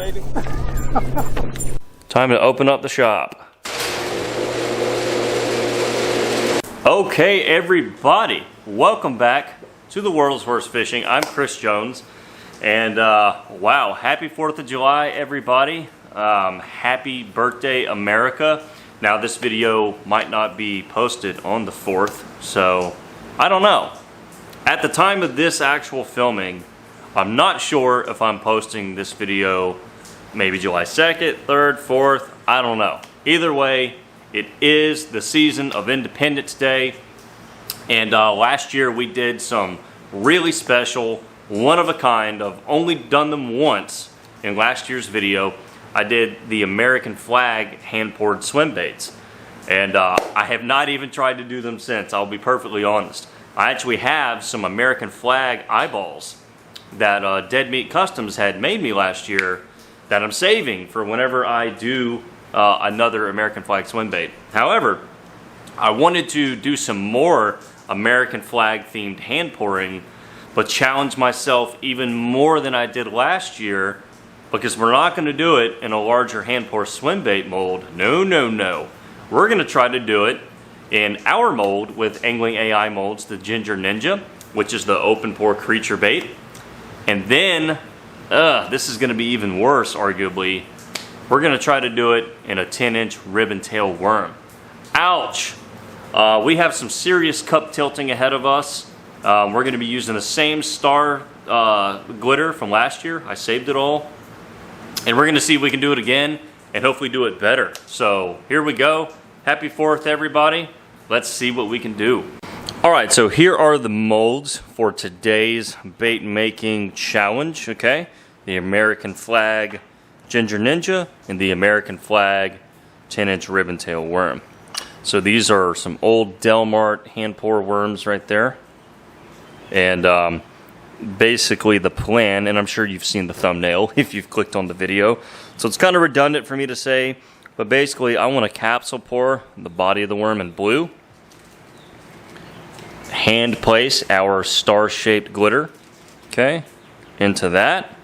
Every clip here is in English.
baby. Time to open up the shop. Okay, everybody, welcome back to the World's Worst Fishing. I'm Chris Jones, and wow, happy 4th of July, everybody. Happy birthday, America. Now, this video might not be posted on the 4th, so I don't know. At the time of this actual filming, I'm not sure if I'm posting this video maybe July 2nd, 3rd, 4th, I don't know. Either way, it is the season of Independence Day, and last year we did some really special, one-of-a-kind. I've only done them once in last year's video. I did the American flag hand-poured swim baits, and I have not even tried to do them since, I'll be perfectly honest. I actually have some American flag eyeballs that Dead Meat Customs had made me last year that I'm saving for whenever I do another American flag swim bait. However, I wanted to do some more American flag themed hand pouring, but challenge myself even more than I did last year, because we're not going to do it in a larger hand pour swim bait mold. No, no, no. We're going to try to do it in our mold with Angling AI molds, the Ginger Ninja, which is the open pour creature bait. And then, this is going to be even worse, arguably. We're going to try to do it in a 10-inch ribbon tail worm. Ouch! We have some serious cup tilting ahead of us. We're going to be using the same star glitter from last year. I saved it all. And we're going to see if we can do it again and hopefully do it better. So here we go. Happy 4th, everybody. Let's see what we can do. Alright, so here are the molds for today's bait making challenge, okay? The American flag Ginger Ninja and the American flag 10-inch ribbon tail worm. So these are some old Delmart hand pour worms right there. And basically the plan, and I'm sure you've seen the thumbnail if you've clicked on the video, so it's kind of redundant for me to say, but basically I want to capsule pour the body of the worm in blue. Hand place our star-shaped glitter, okay, into that.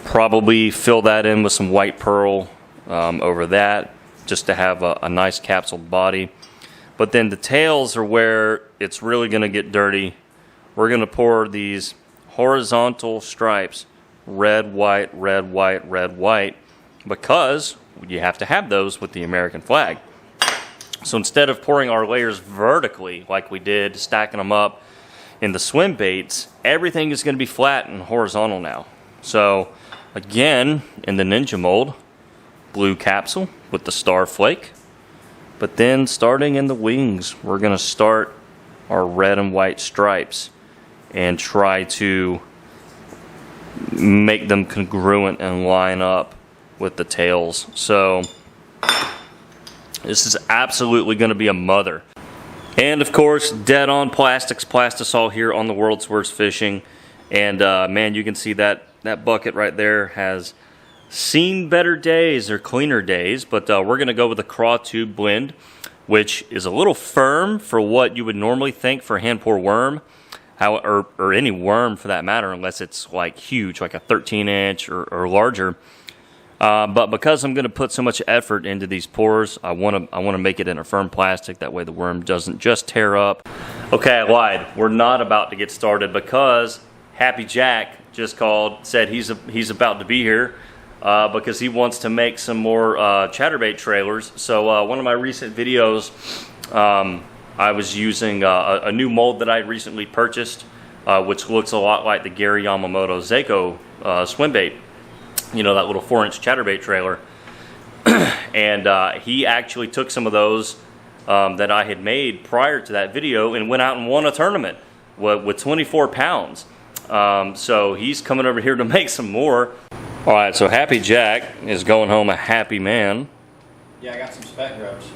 Probably fill that in with some white pearl over that, just to have a nice capsuled body. But then the tails are where it's really going to get dirty. We're going to pour these horizontal stripes, red, white, red, white, red, white, because you have to have those with the American flag. So instead of pouring our layers vertically like we did, stacking them up in the swim baits, everything is going to be flat and horizontal now. So again, in the Ninja mold, blue capsule with the star flake. But then starting in the wings, we're going to start our red and white stripes and try to make them congruent and line up with the tails. So this is absolutely going to be a mother. And of course, dead on plastics, Plastisol here on the World's Worst Fishing. And man, you can see that bucket right there has seen better days or cleaner days. But we're going to go with the Craw Tube blend, which is a little firm for what you would normally think for a hand pour worm. Or any worm for that matter, unless it's like huge, like a 13-inch or larger. But because I'm going to put so much effort into these pours, I want to make it in a firm plastic. That way the worm doesn't just tear up. Okay, I lied. We're not about to get started because Happy Jack just called, said he's about to be here because he wants to make some more chatterbait trailers. So one of my recent videos, I was using a new mold that I recently purchased, which looks a lot like the Gary Yamamoto Seiko swim bait. You know, that little 4-inch chatterbait trailer. And he actually took some of those that I had made prior to that video and went out and won a tournament with 24 pounds. So he's coming over here to make some more. All right, so Happy Jack is going home a happy man. Yeah, I got some spec grubs.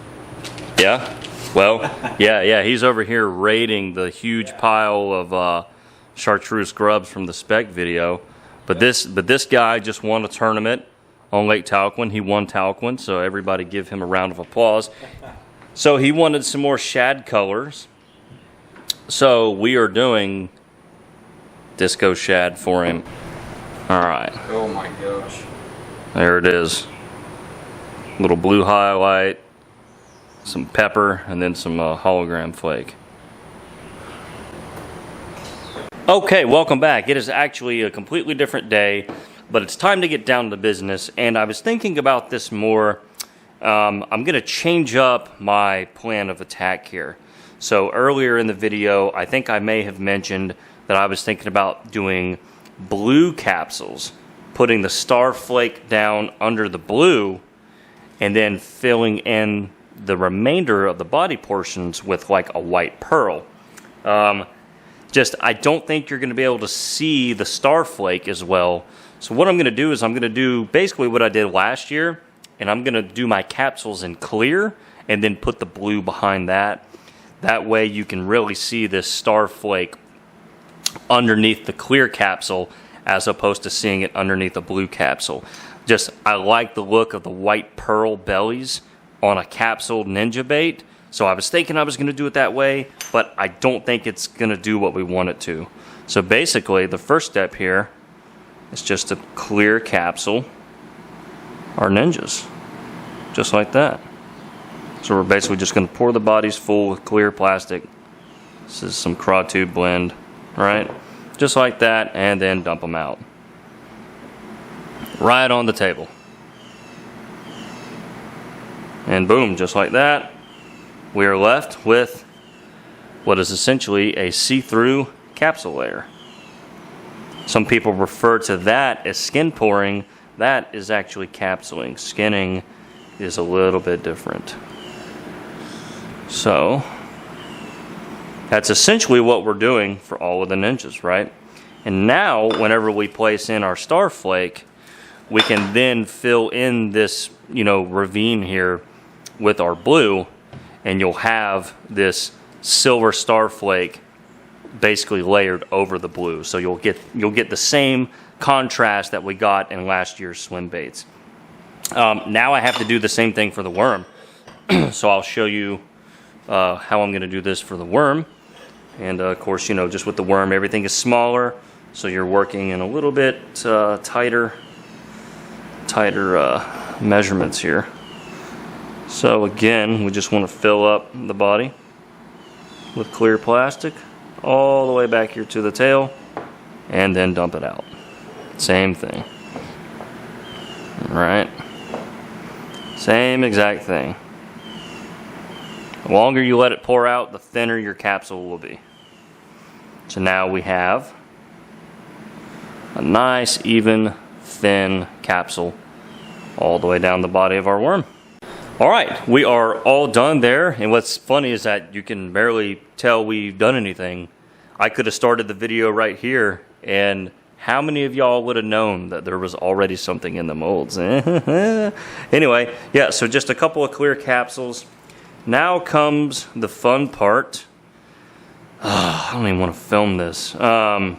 Yeah? Well, yeah, he's over here raiding the huge pile of chartreuse grubs from the spec video. But this guy just won a tournament on Lake Talquin. He won Talquin, so everybody give him a round of applause. So he wanted some more shad colors. So we are doing disco shad for him. All right. Oh my gosh. There it is. Little blue highlight, some pepper, and then some hologram flake. Okay, welcome back. It is actually a completely different day, but it's time to get down to business, and I was thinking about this more. I'm going to change up my plan of attack here. So earlier in the video, I think I may have mentioned that I was thinking about doing blue capsules, putting the star flake down under the blue, and then filling in the remainder of the body portions with like a white pearl. I don't think you're going to be able to see the star flake as well. So what I'm going to do is I'm going to do basically what I did last year, and I'm going to do my capsules in clear and then put the blue behind that. That way you can really see this star flake underneath the clear capsule as opposed to seeing it underneath a blue capsule. I like the look of the white pearl bellies on a capsule ninja bait. So I was thinking I was going to do it that way, but I don't think it's going to do what we want it to. So basically, the first step here is just to clear capsule our ninjas, just like that. So we're basically just going to pour the bodies full with clear plastic. This is some craw tube blend, right? Just like that, and then dump them out. Right on the table. And boom, just like that, we are left with what is essentially a see-through capsule layer. Some people refer to that as skin pouring. That is actually capsuling. Skinning is a little bit different. So that's essentially what we're doing for all of the ninjas, right? And now, whenever we place in our star flake, we can then fill in this, ravine here with our blue, and you'll have this silver star flake basically layered over the blue. So you'll get the same contrast that we got in last year's swim baits. Now I have to do the same thing for the worm. So I'll show you how I'm going to do this for the worm. And of course, just with the worm, everything is smaller, so you're working in a little bit tighter measurements here. So again, we just want to fill up the body with clear plastic all the way back here to the tail, and then dump it out. Same thing. All right. Same exact thing. The longer you let it pour out, the thinner your capsule will be. So now we have a nice, even, thin capsule all the way down the body of our worm. All right, we are all done there, and what's funny is that you can barely tell we've done anything. I could have started the video right here, and how many of y'all would have known that there was already something in the molds? Anyway, yeah, so just a couple of clear capsules. Now comes the fun part. I don't even want to film this because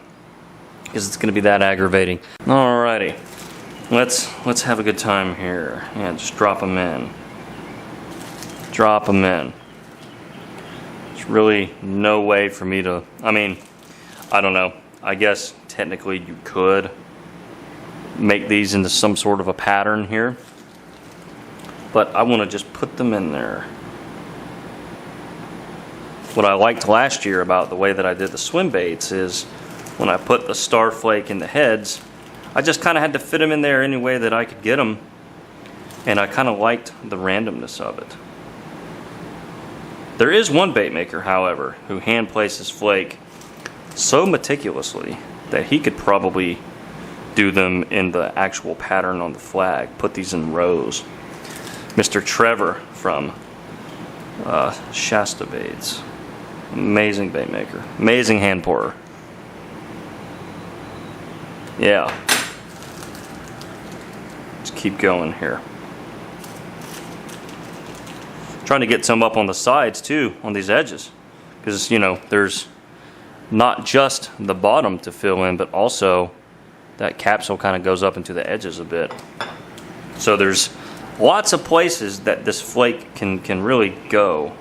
it's going to be that aggravating. Alrighty, let's have a good time here. Yeah, just drop them in. Drop them in. There's really no way for me to, I don't know. I guess technically you could make these into some sort of a pattern here, but I want to just put them in there. What I liked last year about the way that I did the swim baits is when I put the star flake in the heads, I just kind of had to fit them in there any way that I could get them, and I kind of liked the randomness of it. There is one bait maker, however, who hand places flake so meticulously that he could probably do them in the actual pattern on the flag, put these in rows. Mr. Trevor from Shasta Baits. Amazing bait maker. Amazing hand pourer. Yeah. Let's keep going here. Trying to get some up on the sides too, on these edges. Because, there's not just the bottom to fill in, but also that capsule kind of goes up into the edges a bit. So there's lots of places that this flake can really go.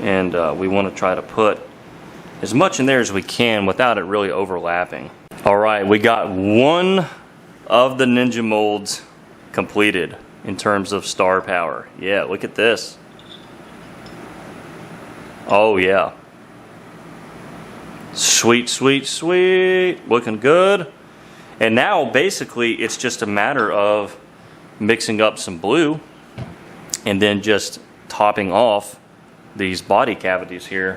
And we want to try to put as much in there as we can without it really overlapping. All right, we got one of the Ninja molds completed in terms of star power. Yeah, look at this. Oh yeah. Sweet, sweet, sweet. Looking good. And now basically it's just a matter of mixing up some blue and then just topping off these body cavities here,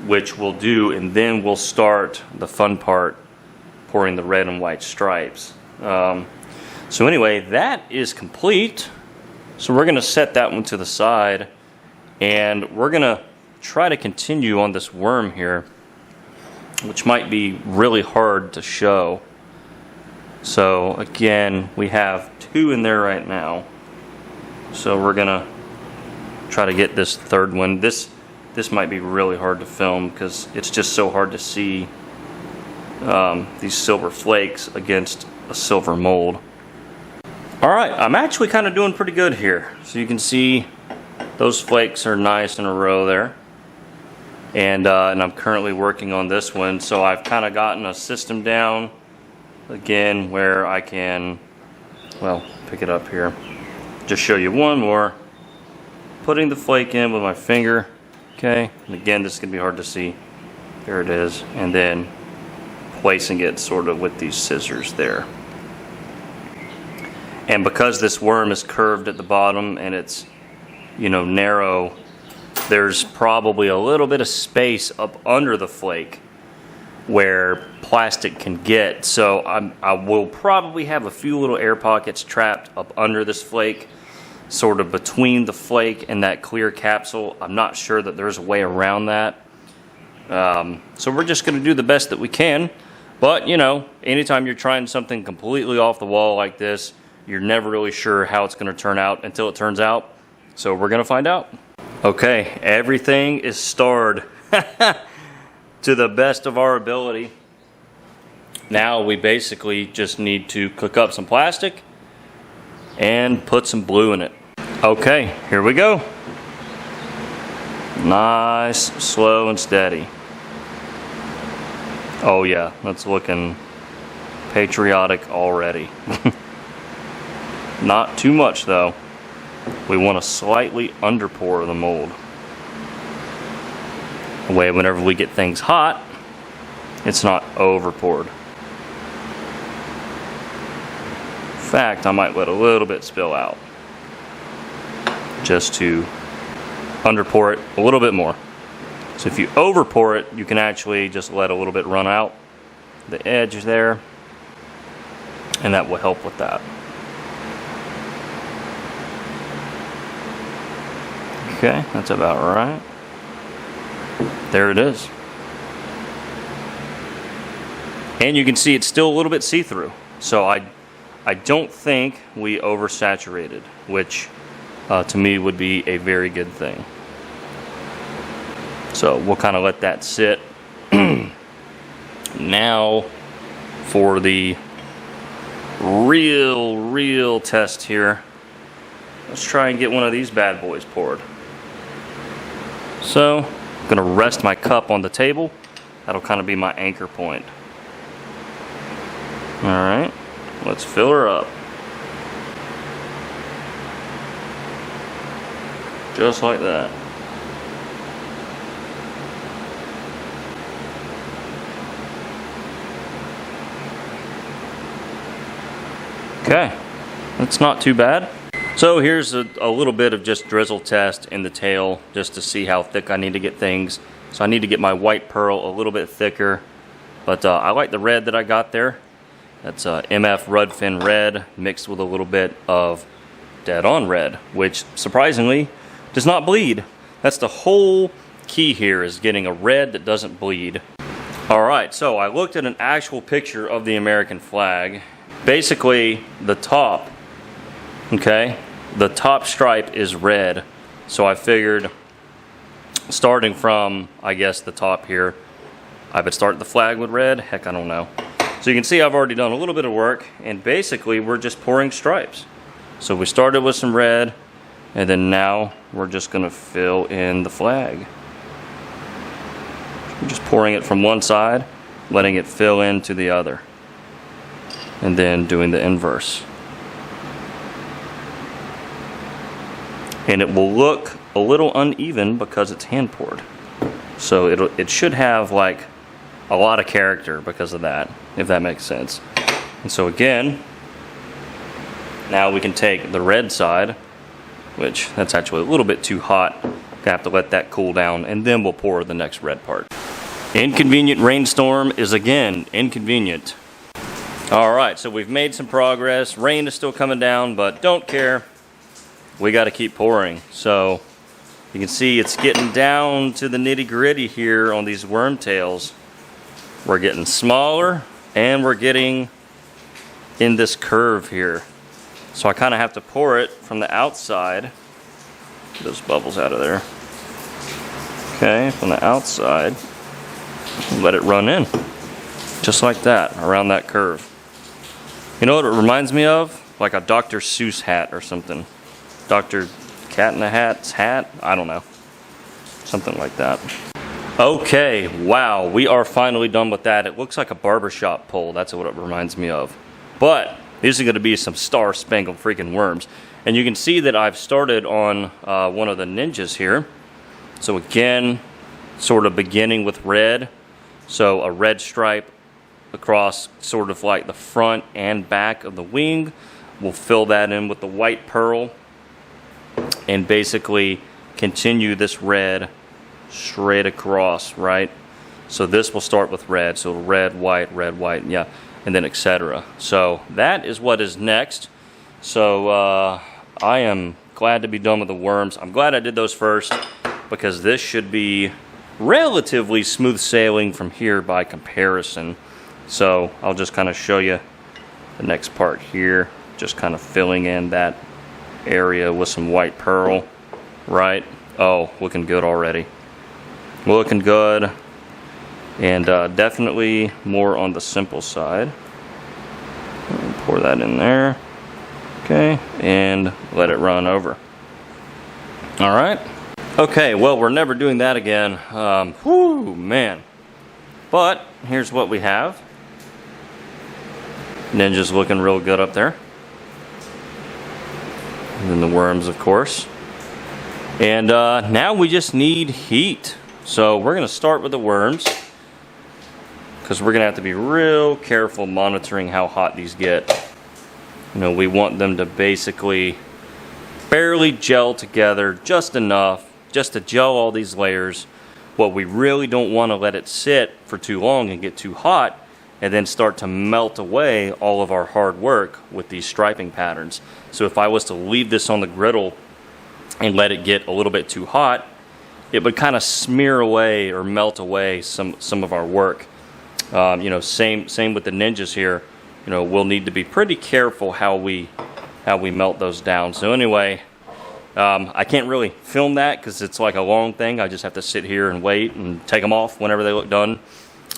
which we'll do, and then we'll start the fun part, pouring the red and white stripes. So anyway, that is complete. So we're gonna set that one to the side, and we're gonna try to continue on this worm here, which might be really hard to show. So again, we have 2 in there right now. So we're gonna try to get this third one. This might be really hard to film because it's just so hard to see these silver flakes against a silver mold. All right, I'm actually kind of doing pretty good here. So you can see those flakes are nice in a row there. And I'm currently working on this one. So I've kind of gotten a system down again where I can, well, pick it up here. Just show you one more. Putting the flake in with my finger, okay? And again, this is gonna be hard to see. There it is. And then placing it sort of with these scissors there. And because this worm is curved at the bottom and it's, you know, narrow, there's probably a little bit of space up under the flake where plastic can get. So I will probably have a few little air pockets trapped up under this flake, sort of between the flake and that clear capsule. I'm not sure that there's a way around that. So we're just going to do the best that we can. But, you know, anytime you're trying something completely off the wall like this, you're never really sure how it's going to turn out until it turns out. So we're going to find out. Okay, everything is starred to the best of our ability. Now we basically just need to cook up some plastic and put some blue in it. Okay, here we go. Nice, slow and steady. Oh yeah, that's looking patriotic already. Not too much though. We want to slightly underpour the mold. That way whenever we get things hot, it's not overpoured. In fact, I might let a little bit spill out just to underpour it a little bit more. So if you overpour it, you can actually just let a little bit run out the edge there, and that will help with that. Okay, that's about right. There it is. And you can see it's still a little bit see-through. So I don't think we oversaturated, which to me would be a very good thing. So we'll kind of let that sit. Now for the real test here. Let's try and get one of these bad boys poured. So I'm gonna rest my cup on the table. That'll kind of be my anchor point. All right, let's fill her up. Just like that. Okay, that's not too bad. So here's a little bit of just drizzle test in the tail just to see how thick I need to get things. So I need to get my white pearl a little bit thicker, but I like the red that I got there. That's MF Rudfin red mixed with a little bit of Dead On red, which surprisingly does not bleed. That's the whole key here, is getting a red that doesn't bleed. Alright, so I looked at an actual picture of the American flag. Basically, the top, okay, the top stripe is red. So I figured, starting from, I guess, the top here, I would start the flag with red. Heck, I don't know. So you can see I've already done a little bit of work, and basically we're just pouring stripes. So we started with some red, and then now we're just going to fill in the flag. We're just pouring it from one side, letting it fill into the other. and then doing the inverse. And it will look a little uneven because it's hand poured. So it should have like a lot of character because of that, if that makes sense. And so again, now we can take the red side, which that's actually a little bit too hot. Gonna have to let that cool down, and then we'll pour the next red part. Inconvenient rainstorm is again inconvenient. All right, so we've made some progress. Rain is still coming down, but don't care. We got to keep pouring. So you can see it's getting down to the nitty gritty here on these worm tails. We're getting smaller and we're getting in this curve here. So I kind of have to pour it from the outside. Get those bubbles out of there. Okay, from the outside. Let it run in. Just like that, around that curve. You know what it reminds me of? Like a Dr. Seuss hat or something. Dr. Cat in the Hat's hat? I don't know. Something like that. Okay, wow, we are finally done with that. It looks like a barbershop pole. That's what it reminds me of. But these are going to be some star-spangled freaking worms. And you can see that I've started on one of the ninjas here. So again, sort of beginning with red. So a red stripe across sort of like the front and back of the wing. We'll fill that in with the white pearl and basically continue this red straight across, right? So this will start with red, so red, white, yeah, and then etc. So that is what is next. So I am glad to be done with the worms. I'm glad I did those first because this should be relatively smooth sailing from here by comparison. So I'll just kind of show you the next part here, just kind of filling in that area with some white pearl, right? Oh, looking good already. Looking good. And definitely more on the simple side. Pour that in there. Okay, and let it run over. All right. Okay, well, we're never doing that again. Whew, man. But here's what we have. Ninja's looking real good up there. And then the worms, of course. And now we just need heat. So we're going to start with the worms, because we're going to have to be real careful monitoring how hot these get. You know, we want them to basically barely gel together, just enough, just to gel all these layers. What we really don't want to let it sit for too long and get too hot, and then start to melt away all of our hard work with these striping patterns. So if I was to leave this on the griddle and let it get a little bit too hot, it would kind of smear away or melt away some of our work. You know, same with the ninjas here. You know, we'll need to be pretty careful how we melt those down. So anyway, I can't really film that because it's like a long thing. I just have to sit here and wait and take them off whenever they look done.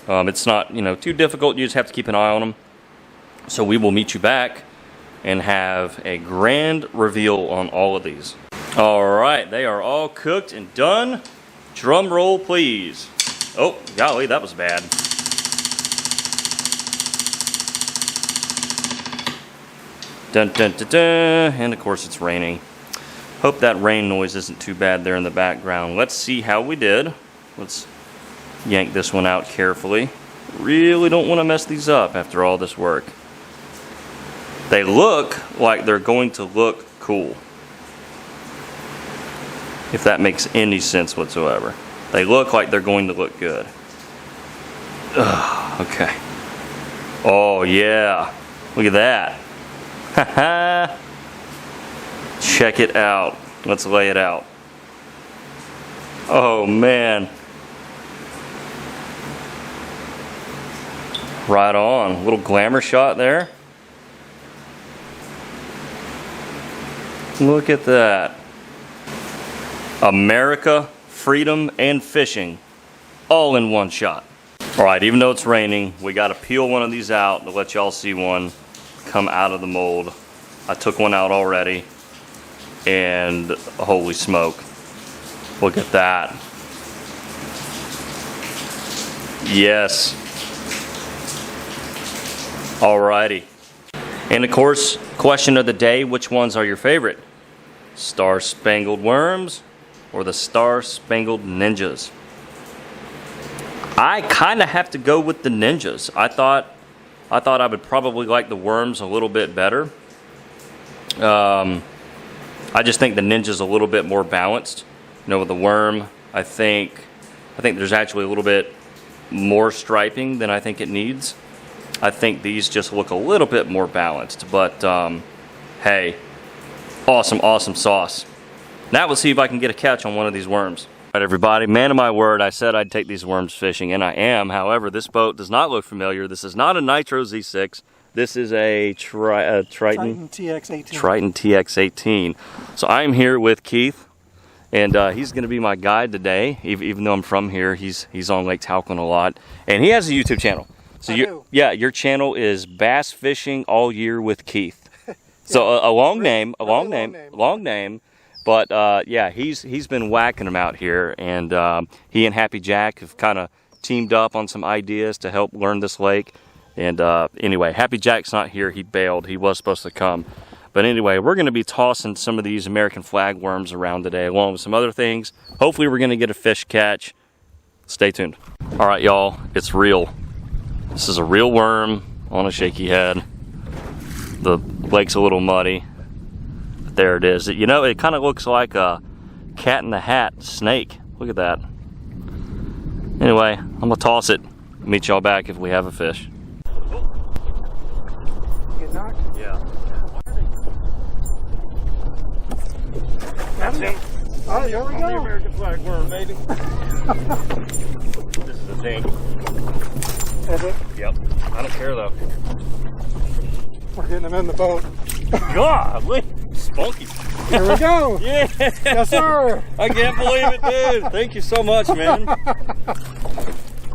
It's not, you know, too difficult. You just have to keep an eye on them. So we will meet you back and have a grand reveal on all of these. All right, they are all cooked and done. Drum roll, please. Oh, golly, that was bad. Dun, dun, dun, dun. And of course it's raining. Hope that rain noise isn't too bad there in the background. Let's see how we did. Let's yank this one out carefully. Really don't want to mess these up after all this work. They look like they're going to look cool, if that makes any sense whatsoever. They look like they're going to look good. Ugh, okay. Oh yeah, look at that. Haha. Check it out. Let's lay it out. Oh man. Right on. Little glamour shot there. Look at that. America, freedom, and fishing, all in one shot. All right, even though it's raining, we got to peel one of these out to let y'all see one come out of the mold. I took one out already, and holy smoke, look at that. Yes. Alrighty, And of course, question of the day, which ones are your favorite? Star-Spangled Worms or the Star-Spangled Ninjas? I kind of have to go with the Ninjas. I thought I would probably like the Worms a little bit better. I just think the Ninja's a little bit more balanced. You know, with the Worm, I think there's actually a little bit more striping than I think it needs. I think these just look a little bit more balanced, but hey, awesome sauce. Now let's see if I can get a catch on one of these worms. All right, everybody, man of my word, I said I'd take these worms fishing, and I am. However, this boat does not look familiar. This is not a Nitro Z6. This is a Triton TX18. Triton TX18. So I'm here with Keith, and he's going to be my guide today. Even though I'm from here, he's on Lake Talcon a lot, and he has a YouTube channel. So your channel is Bass Fishing All Year with Keith. So a long name, but yeah, he's been whacking them out here, and he and Happy Jack have kind of teamed up on some ideas to help learn this lake. And anyway, Happy Jack's not here. He bailed. He was supposed to come. But anyway, we're going to be tossing some of these American flag worms around today, along with some other things. Hopefully we're going to get a fish catch. Stay tuned. All right, y'all, it's real. This is a real worm on a shaky head. The lake's a little muddy. But there it is. You know, it kind of looks like a cat in the hat snake. Look at that. Anyway, I'm going to toss it. Meet y'all back if we have a fish. Get knocked? Yeah. That's him. Oh, there we go. The American flag worm, baby. This is a thing. Is it? Yep. I don't care though. We're getting them in the boat. Golly, spunky. Here we go. Yeah. Yes, sir. I can't believe it, dude. Thank you so much, man.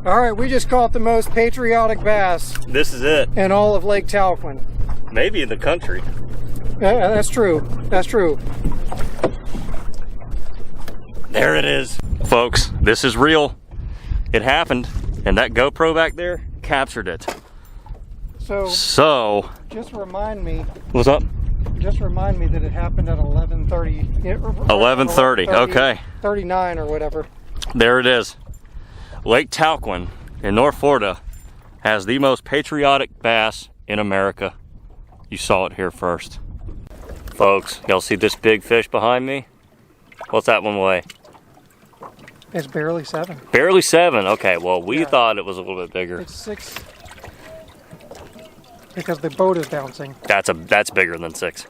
All right, we just caught the most patriotic bass This is it. in all of Lake Talcon. Maybe in the country. Yeah, that's true. That's true. There it is. Folks, this is real. It happened. And that GoPro back there captured it. So just remind me. What's up? Just remind me that it happened at 11:30. 11:30. Okay. 39 or whatever. There it is. Lake Talcon in North Florida has the most patriotic bass in America. You saw it here first. Folks, y'all see this big fish behind me? What's that one weigh? It's barely 7. Barely 7. Okay, well, we Yeah. thought it was a little bit bigger. It's 6 because the boat is bouncing. That's bigger than 6.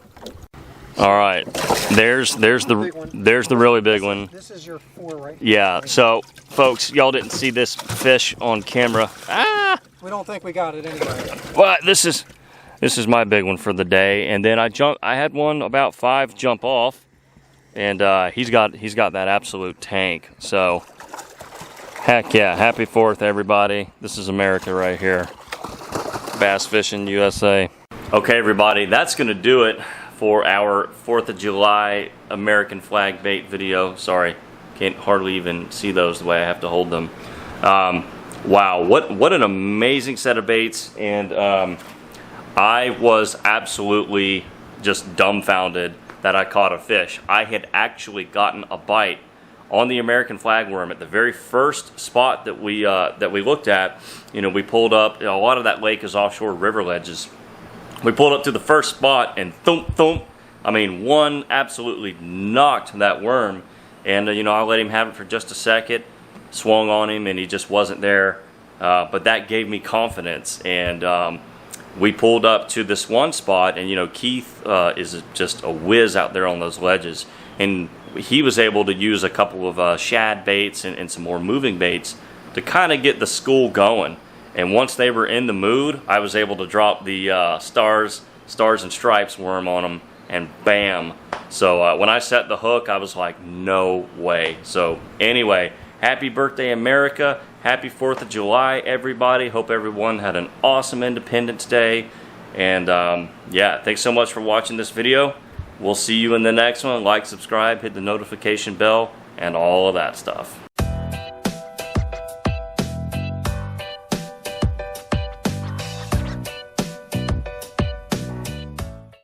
All right, there's the really big one. This is your 4, right? Yeah. So, folks, y'all didn't see this fish on camera. Ah! We don't think we got it anyway. But this is my big one for the day. And then I had one about 5 jump off, and he's got that absolute tank. So, heck yeah! Happy 4th, everybody. This is America right here. Bass fishing USA. Okay, everybody, that's gonna do it for our 4th of July American flag bait video. Sorry, can't hardly even see those the way I have to hold them. Wow, what an amazing set of baits, and I was absolutely just dumbfounded that I caught a fish. I had actually gotten a bite on the American flagworm at the very first spot that we looked at. You know, we pulled up. A lot of that lake is offshore river ledges. We pulled up to the first spot, and thump, thump. I mean, one absolutely knocked that worm. And, you know, I let him have it for just a second, swung on him, and he just wasn't there. But that gave me confidence. And we pulled up to this one spot, and, you know, Keith is just a whiz out there on those ledges. And he was able to use a couple of shad baits and some more moving baits to kind of get the school going. And once they were in the mood, I was able to drop the stars and stripes worm on them, and bam. So when I set the hook, I was like, no way. So anyway, happy birthday, America. Happy 4th of July, everybody. Hope everyone had an awesome Independence Day. And yeah, thanks so much for watching this video. We'll see you in the next one. Like, subscribe, hit the notification bell, and all of that stuff.